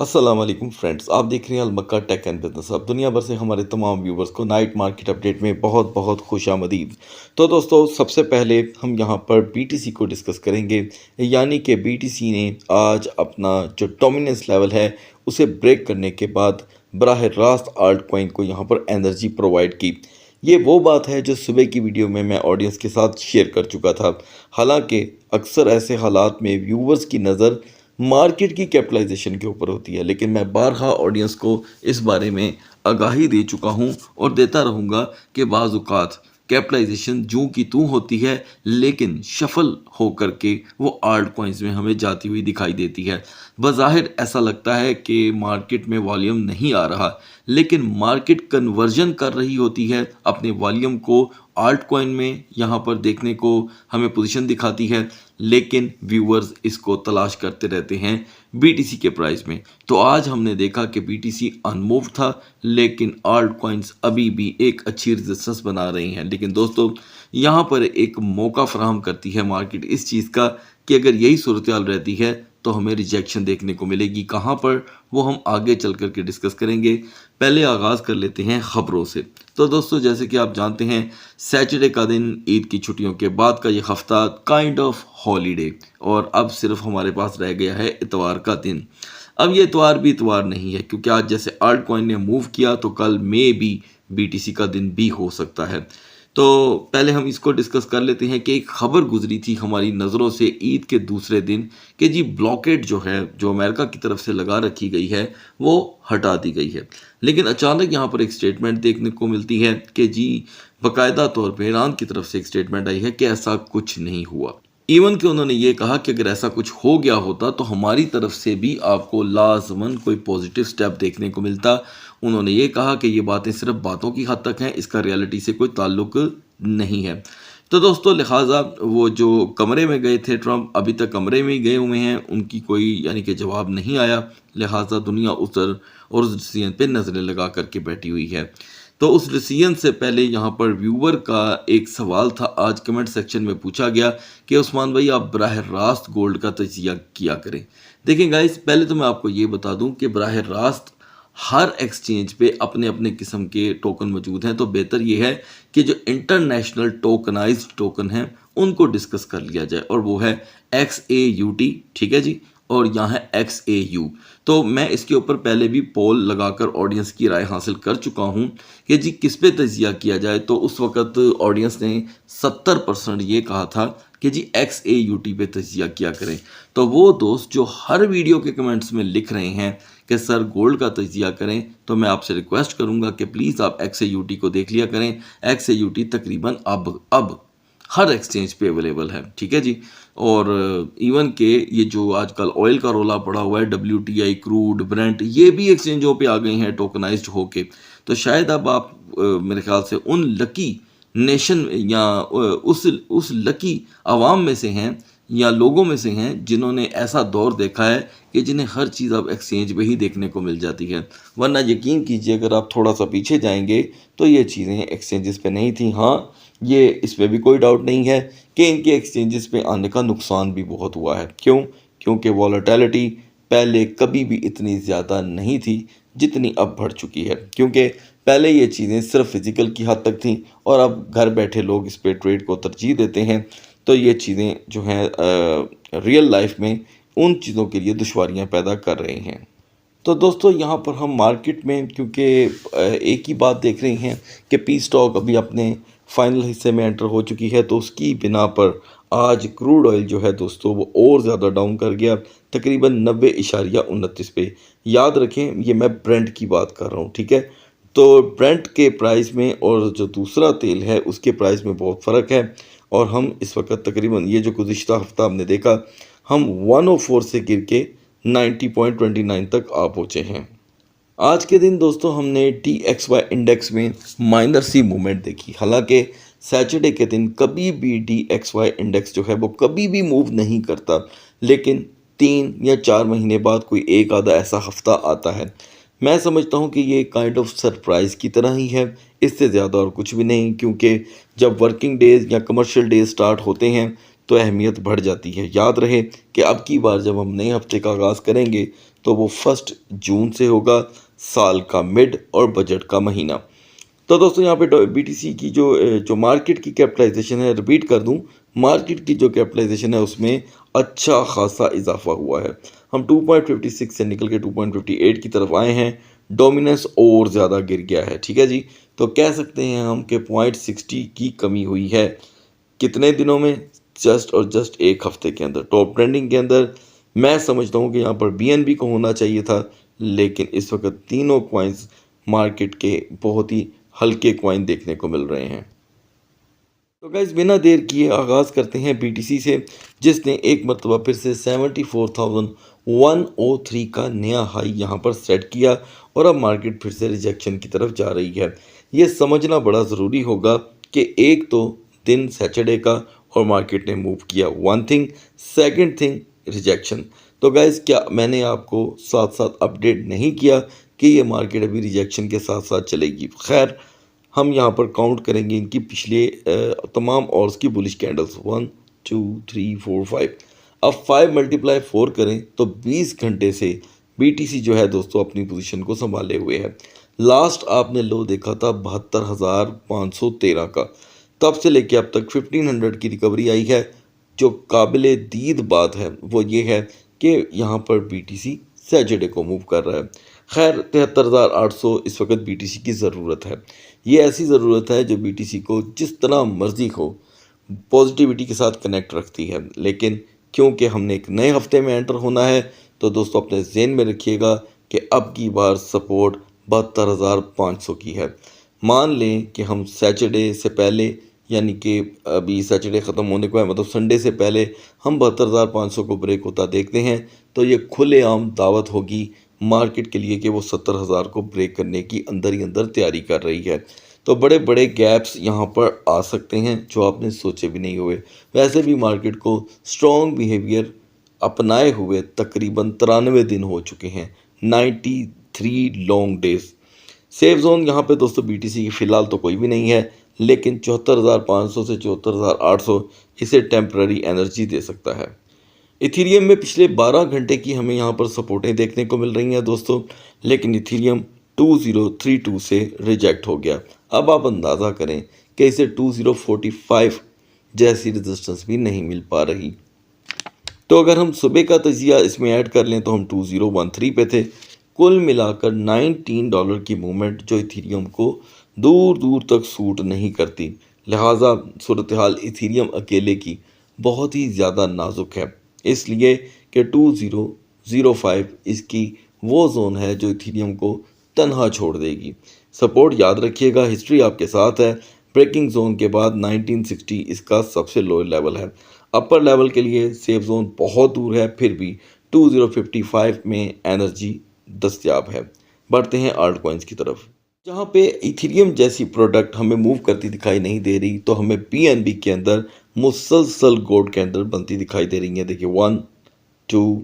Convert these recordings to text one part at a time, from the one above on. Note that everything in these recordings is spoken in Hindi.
अस्सलाम वालेकुम फ्रेंड्स, आप देख रहे हैं अलमक्का टेक एंड बिजनेस। अब दुनिया भर से हमारे तमाम व्यूवर्स को नाइट मार्केट अपडेट में बहुत बहुत खुशामदीद। तो दोस्तों, सबसे पहले हम यहां पर बीटीसी को डिस्कस करेंगे, यानी कि बीटीसी ने आज अपना जो डोमिनेंस लेवल है उसे ब्रेक करने के बाद बराह रास्त आल्ट कॉइन को यहां पर एनर्जी प्रोवाइड की। ये वो बात है जो सुबह की वीडियो में मैं ऑडियंस के साथ शेयर कर चुका था। हालांकि अक्सर ऐसे हालात में व्यूवर्स की नज़र मार्केट की कैपिटलाइजेशन के ऊपर होती है, लेकिन मैं बारहा ऑडियंस को इस बारे में आगाही दे चुका हूं और देता रहूंगा कि बाज़ औक़ात कैपिटलाइजेशन जूं की तूं होती है, लेकिन शफल हो करके वो आल्ट कॉइन्स में हमें जाती हुई दिखाई देती है। बज़ाहिर ऐसा लगता है कि मार्केट में वॉल्यूम नहीं आ रहा, लेकिन मार्केट कन्वर्जन कर रही होती है अपने वॉल्यूम को आल्ट कॉइन में। यहाँ पर देखने को हमें पोजीशन दिखाती है, लेकिन व्यूअर्स इसको तलाश करते रहते हैं बीटीसी के प्राइस में। तो आज हमने देखा कि बीटीसी अनमूव था, लेकिन आल्ट कॉइन्स अभी भी एक अच्छी रेजिस्टेंस बना रही हैं। लेकिन दोस्तों, यहाँ पर एक मौका फराहम करती है मार्केट इस चीज़ का कि अगर यही सूरत हाल रहती है तो हमें रिजेक्शन देखने को मिलेगी। कहाँ पर, वो हम आगे चल कर के डिस्कस करेंगे। पहले आगाज़ कर लेते हैं ख़बरों से। तो दोस्तों, जैसे कि आप जानते हैं, सैटरडे का दिन, ईद की छुट्टियों के बाद का ये हफ्ता काइंड ऑफ हॉलीडे, और अब सिर्फ हमारे पास रह गया है इतवार का दिन। अब ये इतवार भी इतवार नहीं है, क्योंकि आज जैसे आल्ट कॉइन ने मूव किया तो कल मे भी बीटीसी का दिन भी हो सकता है। तो पहले हम इसको डिस्कस कर लेते हैं कि एक खबर गुजरी थी हमारी नज़रों से ईद के दूसरे दिन कि जी ब्लॉकेट जो है, जो अमेरिका की तरफ से लगा रखी गई है, वो हटा दी गई है। लेकिन अचानक यहाँ पर एक स्टेटमेंट देखने को मिलती है कि जी बाकायदा तौर पर ईरान की तरफ से एक स्टेटमेंट आई है कि ऐसा कुछ नहीं हुआ। इवन कि उन्होंने ये कहा कि अगर ऐसा कुछ हो गया होता तो हमारी तरफ से भी आपको लाजमन कोई पॉजिटिव स्टेप देखने को मिलता। उन्होंने ये कहा कि ये बातें सिर्फ बातों की हद तक हैं, इसका रियलिटी से कोई ताल्लुक नहीं है। तो दोस्तों, लिहाजा वो जो कमरे में गए थे ट्रंप, अभी तक कमरे में ही गए हुए हैं, उनकी कोई यानी कि जवाब नहीं आया। लिहाजा दुनिया उस डिसीजन पे नज़रें लगा करके बैठी हुई है। तो उस डिसीजन से पहले यहाँ पर व्यूवर का एक सवाल था, आज कमेंट सेक्शन में पूछा गया कि उस्मान भाई, आप बराह रास्त गोल्ड का तजिया किया करें। देखिए गाइस, पहले तो मैं आपको ये बता दूं कि बराह रास्त हर एक्सचेंज पे अपने अपने किस्म के टोकन मौजूद हैं। तो बेहतर ये है कि जो इंटरनेशनल टोकनाइज्ड टोकन हैं उनको डिस्कस कर लिया जाए, और वो है XAUT, ठीक है जी, और यहाँ है XAU। तो मैं इसके ऊपर पहले भी पोल लगाकर ऑडियंस की राय हासिल कर चुका हूँ कि जी किस पे तजिया किया जाए। तो उस वक़्त ऑडियंस ने 70% ये कहा था कि जी XAUT पे तजिया किया करें। तो वो दोस्त जो हर वीडियो के कमेंट्स में लिख रहे हैं कि सर गोल्ड का तजिया करें, तो मैं आपसे रिक्वेस्ट करूंगा कि प्लीज़ आप XAUT को देख लिया करें। XAUT तकरीबन अब हर एक्सचेंज पे अवेलेबल है, ठीक है जी। और इवन के ये जो आजकल ऑयल का रोला पड़ा हुआ है, WTI, क्रूड, ब्रेंट, ये भी एक्सचेंजों पे आ गए हैं टोकनाइज्ड होके। तो शायद अब आप मेरे ख्याल से उन लकी नेशन या उस लकी आवाम में से हैं या लोगों में से हैं जिन्होंने ऐसा दौर देखा है कि जिन्हें हर चीज़ अब एक्सचेंज पे ही देखने को मिल जाती है। वरना यकीन कीजिए, अगर आप थोड़ा सा पीछे जाएंगे तो ये चीज़ें एक्सचेंजेस पे नहीं थी। हाँ, ये इसमें भी कोई डाउट नहीं है कि इनके एक्सचेंजेस पे आने का नुकसान भी बहुत हुआ है। क्यों? क्योंकि वॉलेटिलिटी पहले कभी भी इतनी ज़्यादा नहीं थी जितनी अब बढ़ चुकी है। क्योंकि पहले ये चीज़ें सिर्फ फिज़िकल की हद तक थी, और अब घर बैठे लोग इस पे ट्रेड को तरजीह देते हैं। तो ये चीज़ें जो हैं रियल लाइफ में उन चीज़ों के लिए दुश्वारियाँ पैदा कर रही हैं। तो दोस्तों, यहाँ पर हम मार्केट में क्योंकि एक ही बात देख रहे हैं कि पी स्टॉक अभी अपने फाइनल हिस्से में एंटर हो चुकी है, तो उसकी बिना पर आज क्रूड ऑयल जो है दोस्तों वो और ज़्यादा डाउन कर गया, तकरीबन 90.29 पे। याद रखें, ये मैं ब्रेंट की बात कर रहा हूँ, ठीक है। तो ब्रेंट के प्राइस में और जो दूसरा तेल है उसके प्राइस में बहुत फ़र्क है, और हम इस वक्त तकरीबन ये जो गुज़िश्ता हफ्ता हमने देखा, हम 104 से गिर के 90.29 तक आ पहुँचे हैं। आज के दिन दोस्तों हमने DXY इंडेक्स में माइनर सी मूवमेंट देखी। हालांकि सैटरडे के दिन कभी भी DXY इंडेक्स जो है वो कभी भी मूव नहीं करता, लेकिन 3 या 4 महीने बाद कोई एक आधा ऐसा हफ्ता आता है। मैं समझता हूँ कि ये काइंड ऑफ सरप्राइज़ की तरह ही है, इससे ज़्यादा और कुछ भी नहीं। क्योंकि जब वर्किंग डेज़ या कमर्शियल डेज स्टार्ट होते हैं तो अहमियत बढ़ जाती है। याद रहे कि अब की बार जब हम नए हफ्ते का आगाज़ करेंगे तो वो 1 जून से होगा, साल का मिड और बजट का महीना। तो दोस्तों यहाँ पे बीटीसी की जो मार्केट की कैपिटलाइजेशन है, रिपीट कर दूं, मार्केट की जो कैपिटलाइजेशन है उसमें अच्छा खासा इजाफा हुआ है। हम 2.56 से निकल के 2.58 की तरफ आए हैं। डोमिनेंस और ज़्यादा गिर गया है, ठीक है जी। तो कह सकते हैं हम कि 0.60 की कमी हुई है। कितने दिनों में? जस्ट और जस्ट एक हफ्ते के अंदर। टॉप ट्रेंडिंग के अंदर मैं समझता हूँ कि यहाँ पर बीएनबी को होना चाहिए था, लेकिन इस वक्त तीनों कॉइन्स मार्केट के बहुत ही हल्के कॉइन देखने को मिल रहे हैं। तो गाइस बिना देर किए आगाज़ करते हैं बीटीसी से, जिसने एक मरतबा फिर से 74,103 का नया हाई यहाँ पर सेट किया और अब मार्केट फिर से रिजेक्शन की तरफ जा रही है। ये समझना बड़ा ज़रूरी होगा कि एक तो दिन सैटरडे का और मार्केट ने मूव किया, one thing. Second thing, rejection. तो गाइस क्या मैंने आपको साथ साथ अपडेट नहीं किया कि ये मार्केट अभी रिजेक्शन के साथ साथ चलेगी? खैर, हम यहाँ पर काउंट करेंगे इनकी पिछले तमाम ऑर्स की बुलिश कैंडल्स, 1 2 3 4 5। अब 5 × 4 करें तो 20 घंटे से बीटीसी जो है दोस्तों अपनी पोजीशन को संभाले हुए है। लास्ट आपने लो देखा था 72,513 का, तब से लेके अब तक 1500 की रिकवरी आई है। जो काबिले दीद बात है वो ये है कि यहाँ पर बीटीसी सैटरडे को मूव कर रहा है। खैर 73,800 इस वक्त बीटीसी की ज़रूरत है। ये ऐसी ज़रूरत है जो बीटीसी को जिस तरह मर्जी हो पॉजिटिविटी के साथ कनेक्ट रखती है, लेकिन क्योंकि हमने एक नए हफ्ते में एंटर होना है तो दोस्तों अपने ज़हन में रखिएगा कि अब की बार सपोर्ट 72,500 की है। मान लें कि हम सैटरडे से पहले, यानी कि अभी सैटरडे ख़त्म होने को है, मतलब संडे से पहले हम 72,500 को ब्रेक होता देखते हैं तो ये खुलेआम दावत होगी मार्केट के लिए कि वो 70,000 को ब्रेक करने की अंदर ही अंदर तैयारी कर रही है। तो बड़े बड़े गैप्स यहाँ पर आ सकते हैं जो आपने सोचे भी नहीं हुए। वैसे भी मार्केट को स्ट्रॉन्ग बिहेवियर अपनाए हुए तकरीबन 93 दिन हो चुके हैं, 93 लॉन्ग डेज। सेफ जोन यहाँ पे दोस्तों बीटीसी की फ़िलहाल तो कोई भी नहीं है, लेकिन 74,500 से 74,800 इसे टेम्पररी एनर्जी दे सकता है। इथीरियम में पिछले 12 घंटे की हमें यहाँ पर सपोर्टें देखने को मिल रही हैं दोस्तों, लेकिन इथीरियम 2032 से रिजेक्ट हो गया। अब आप अंदाज़ा करें कि इसे 2045 जैसी रेजिस्टेंस भी नहीं मिल पा रही। तो अगर हम सुबह का तजिया इसमें ऐड कर लें तो हम 2013 पे थे। कुल मिलाकर $19 की मूवमेंट जो इथीरियम को दूर दूर तक सूट नहीं करती। लिहाजा सूरत हाल इथीरियम अकेले की बहुत ही ज़्यादा नाजुक है, इसलिए कि 2005 इसकी वो जोन है जो इथीरियम को तन्हा छोड़ देगी। सपोर्ट याद रखिएगा, हिस्ट्री आपके साथ है। ब्रेकिंग जोन के बाद 1960 इसका सबसे लो लेवल है। अपर लेवल के लिए सेफ जोन बहुत दूर है, फिर भी 2055 में एनर्जी दस्तयाब है। बढ़ते हैं आल्ट कॉइन्स की तरफ, जहाँ पे इथीरियम जैसी प्रोडक्ट हमें मूव करती दिखाई नहीं दे रही, तो हमें पीएनबी के अंदर मुसलसल गोल्ड कैंडल बनती दिखाई दे रही है। देखिए 1 2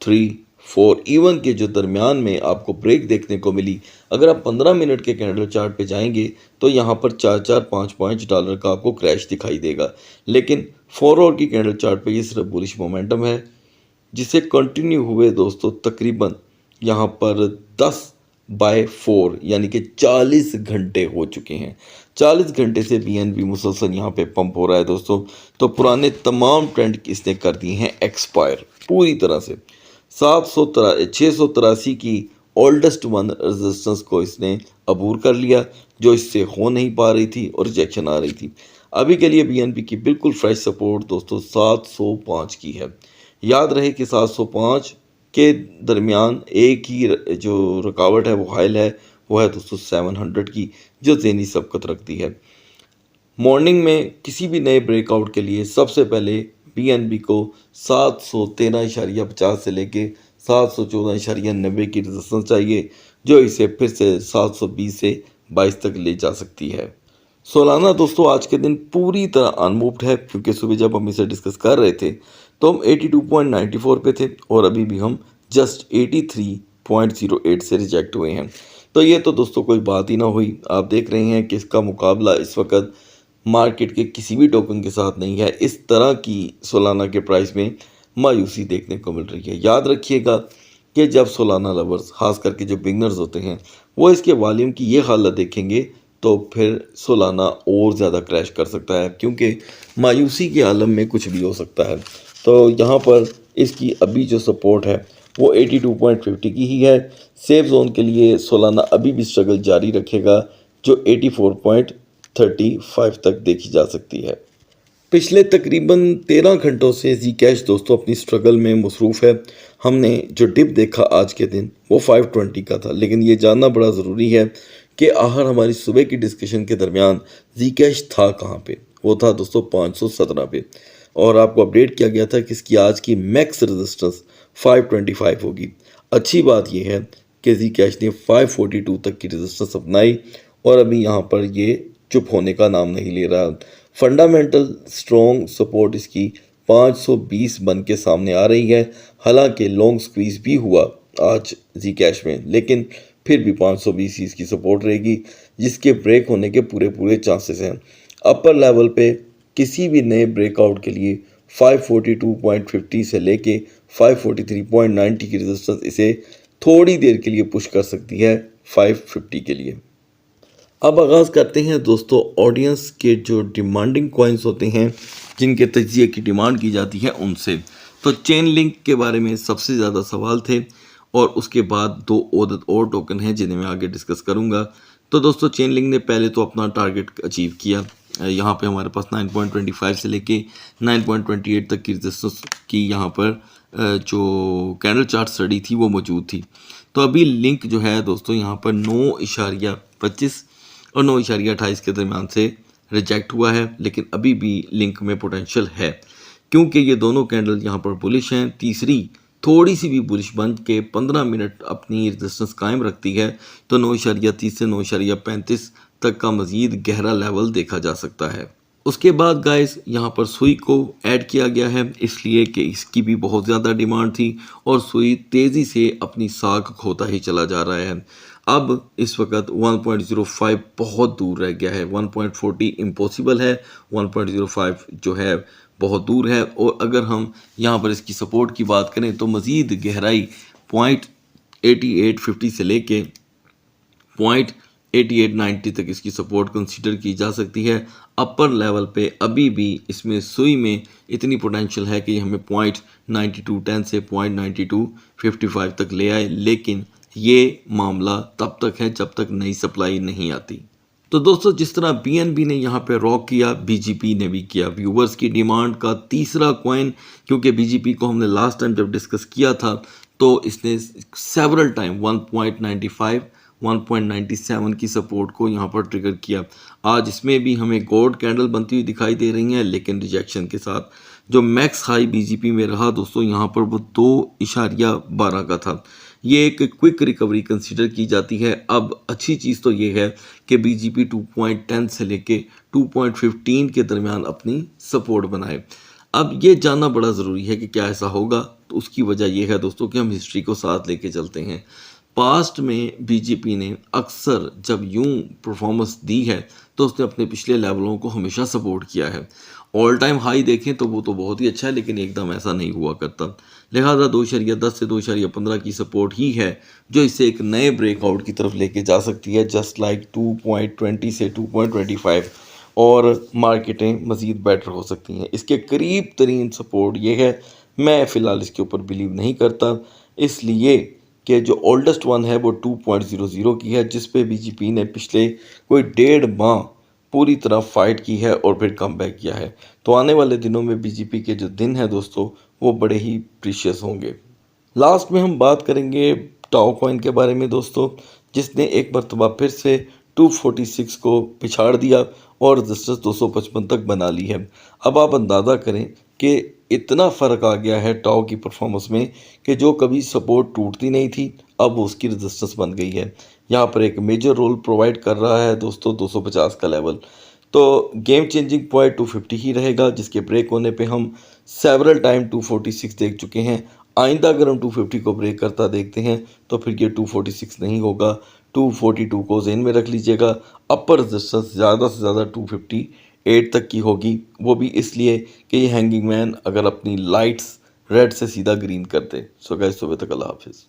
3 4 इवन के जो दरमियान में आपको ब्रेक देखने को मिली। अगर आप 15 मिनट के कैंडल चार्ट पे जाएंगे तो यहाँ पर 4-5 डॉलर का आपको क्रैश दिखाई देगा, लेकिन 4 आवर की कैंडल चार्ट पे ये सिर्फ बुलिश मोमेंटम है, जिसे कंटिन्यू हुए दोस्तों तकरीबन यहाँ पर 10/4 यानी कि 40 घंटे हो चुके हैं। 40 घंटे से बीएनबी मुसलसल यहाँ पे पंप हो रहा है दोस्तों। तो पुराने तमाम ट्रेंड इसने कर दिए हैं एक्सपायर पूरी तरह से। 683 की ओल्डेस्ट वन रेजिस्टेंस को इसने अबूर कर लिया, जो इससे हो नहीं पा रही थी और रिजेक्शन आ रही थी। अभी के लिए बीएनबी की बिल्कुल फ्रेश सपोर्ट दोस्तों 705 की है। याद रहे कि 705 के दरमियान एक ही जो रुकावट है वो हाइल है, वो है दोस्तों 700 की, जो ज़हनी सबकत रखती है। मॉर्निंग में किसी भी नए ब्रेकआउट के लिए सबसे पहले बीएनबी को 713.50 से लेके 714.90 की रेजिस्टेंस चाहिए, जो इसे फिर से 720 से 22 तक ले जा सकती है। सोलाना दोस्तों आज के दिन पूरी तरह अनमूव्ड है, क्योंकि सुबह जब हम इसे डिस्कस कर रहे थे तो हम 82.94 पे थे और अभी भी हम जस्ट 83.08 से रिजेक्ट हुए हैं। तो ये तो दोस्तों कोई बात ही ना हुई। आप देख रहे हैं कि इसका मुकाबला इस वक्त मार्केट के किसी भी टोकन के साथ नहीं है। इस तरह की सोलाना के प्राइस में मायूसी देखने को मिल रही है। याद रखिएगा कि जब सोलाना लवर्स खास करके जो बिगनर्स होते हैं वो इसके वॉल्यूम की ये हालत देखेंगे तो फिर सोलाना और ज़्यादा क्रैश कर सकता है, क्योंकि मायूसी के आलम में कुछ भी हो सकता है। तो यहाँ पर इसकी अभी जो सपोर्ट है वो 82.50 की ही है। सेफ जोन के लिए सोलाना अभी भी स्ट्रगल जारी रखेगा, जो 84.35 तक देखी जा सकती है। पिछले तकरीबन 13 घंटों से जी कैश दोस्तों अपनी स्ट्रगल में मसरूफ़ है। हमने जो डिप देखा आज के दिन वो 520 का था, लेकिन ये जानना बड़ा ज़रूरी है कि आखिर हमारी सुबह की डिस्कशन के दरमियान जी कैश था कहाँ पे। वो था दोस्तों 517 पे, और आपको अपडेट किया गया था कि इसकी आज की मैक्स रेजिस्टेंस 525 होगी। अच्छी बात यह है कि जी कैश ने 542 तक की रेजिस्टेंस अपनाई और अभी यहाँ पर ये चुप होने का नाम नहीं ले रहा। फंडामेंटल स्ट्रॉन्ग सपोर्ट इसकी 520 बन के सामने आ रही है। हालांकि लॉन्ग स्क्वीज भी हुआ आज जी कैश में, लेकिन फिर भी 520 इसकी सपोर्ट रहेगी, जिसके ब्रेक होने के पूरे पूरे चांसेस हैं। अपर लेवल पे किसी भी नए ब्रेकआउट के लिए 542.50 से लेके 543.90 की रेजिस्टेंस इसे थोड़ी देर के लिए पुश कर सकती है 550 के लिए। अब आगाज़ करते हैं दोस्तों ऑडियंस के जो डिमांडिंग कॉइन्स होते हैं, जिनके तजिए की डिमांड की जाती है उनसे। तो चेन लिंक के बारे में सबसे ज़्यादा सवाल थे, और उसके बाद दो और टोकन हैं जिन्हें मैं आगे डिस्कस करूंगा। तो दोस्तों चेन लिंक ने पहले तो अपना टारगेट अचीव किया। यहाँ पे हमारे पास 9.25 से लेके 9.28 तक की रेजिस्टेंस की यहाँ पर जो कैंडल चार्ट स्टडी थी वो मौजूद थी। तो अभी लिंक जो है दोस्तों यहाँ पर 9.25 और 9.28 के दरमियान से रिजेक्ट हुआ है, लेकिन अभी भी लिंक में पोटेंशियल है, क्योंकि ये दोनों कैंडल यहाँ पर बुलिश हैं। तीसरी थोड़ी सी भी बुलिश बन के 15 मिनट अपनी रेजिस्टेंस कायम रखती है तो 9.30 से 9.35 तक का मज़ीद गहरा लेवल देखा जा सकता है। उसके बाद गाइस यहाँ पर सुई को ऐड किया गया है, इसलिए कि इसकी भी बहुत ज़्यादा डिमांड थी और सुई तेज़ी से अपनी साख खोता ही चला जा रहा है। अब इस वक्त 1.05 बहुत दूर रह गया है, 1.40 इम्पॉसिबल है, 1.05 जो है बहुत दूर है। और अगर हम यहाँ पर इसकी सपोर्ट की बात करें तो मज़ीद गहराई 0.8850 से लेके 0.8890 तक इसकी सपोर्ट कंसीडर की जा सकती है। अपर लेवल पे अभी भी इसमें सुई में इतनी पोटेंशियल है कि हमें 0.9210 से 0.9255 तक ले आए, लेकिन ये मामला तब तक है जब तक नई सप्लाई नहीं आती। तो दोस्तों जिस तरह बीएनबी ने यहाँ पे रॉक किया, बीजीपी ने भी किया। व्यूवर्स की डिमांड का तीसरा कॉइन, क्योंकि बीजीपी को हमने लास्ट टाइम जब डिस्कस किया था तो इसने सेवरल टाइम 1.95 1.97 की सपोर्ट को यहाँ पर ट्रिगर किया। आज इसमें भी हमें गोल्ड कैंडल बनती हुई दिखाई दे रही है, लेकिन रिजेक्शन के साथ। जो मैक्स हाई बीजीपी में रहा दोस्तों यहाँ पर वो 2.12 का था। ये एक क्विक रिकवरी कंसीडर की जाती है। अब अच्छी चीज़ तो ये है कि बीजीपी 2.10 से लेके 2.15 के दरमियान अपनी सपोर्ट बनाए। अब ये जानना बड़ा ज़रूरी है कि क्या ऐसा होगा, तो उसकी वजह यह है दोस्तों कि हम हिस्ट्री को साथ लेके चलते हैं। पास्ट में बीजेपी ने अक्सर जब यूं परफॉर्मेंस दी है तो उसने अपने पिछले लेवलों को हमेशा सपोर्ट किया है। ऑल टाइम हाई देखें तो वो तो बहुत ही अच्छा है, लेकिन एकदम ऐसा नहीं हुआ करता। लिहाजा 2.10 से 2.15 की सपोर्ट ही है जो इसे एक नए ब्रेकआउट की तरफ लेके जा सकती है, जस्ट लाइक 2.20 से 2.25, और मार्केटें मज़ीद बेटर हो सकती हैं। इसके करीब तरीन सपोर्ट ये है, मैं फ़िलहाल इसके ऊपर बिलीव नहीं करता, इसलिए कि जो ओल्डेस्ट वन है वो 2.00 की है, जिस पे बीजेपी ने पिछले कोई 1.5 माह पूरी तरह फाइट की है और फिर कम बैक किया है। तो आने वाले दिनों में बीजेपी के जो दिन हैं दोस्तों वो बड़े ही प्रीशियस होंगे। लास्ट में हम बात करेंगे टाओ कॉइन के बारे में दोस्तों, जिसने एक मरतबा फिर से 246 को पिछाड़ दिया और रेजिस्टेंस 255 तक बना ली है। अब आप अंदाज़ा करें कि इतना फ़र्क आ गया है टाओ की परफॉर्मेंस में कि जो कभी सपोर्ट टूटती नहीं थी अब वो उसकी रेजिस्टेंस बन गई है। यहाँ पर एक मेजर रोल प्रोवाइड कर रहा है दोस्तों 250 का लेवल। तो गेम चेंजिंग पॉइंट 250 ही रहेगा, जिसके ब्रेक होने पे हम सेवरल टाइम 246 देख चुके हैं। आइंदा अगर हम 250 को ब्रेक करता देखते हैं तो फिर ये 246 नहीं होगा, 242 को जेन में रख लीजिएगा। अपर रेजिस्टेंस ज़्यादा से ज़्यादा 250 8 तक की होगी, वो भी इसलिए कि ये हैंगिंग मैन अगर अपनी लाइट्स रेड से सीधा ग्रीन कर दे। सो गाइस, सुबह तक अल्लाह हाफिज़।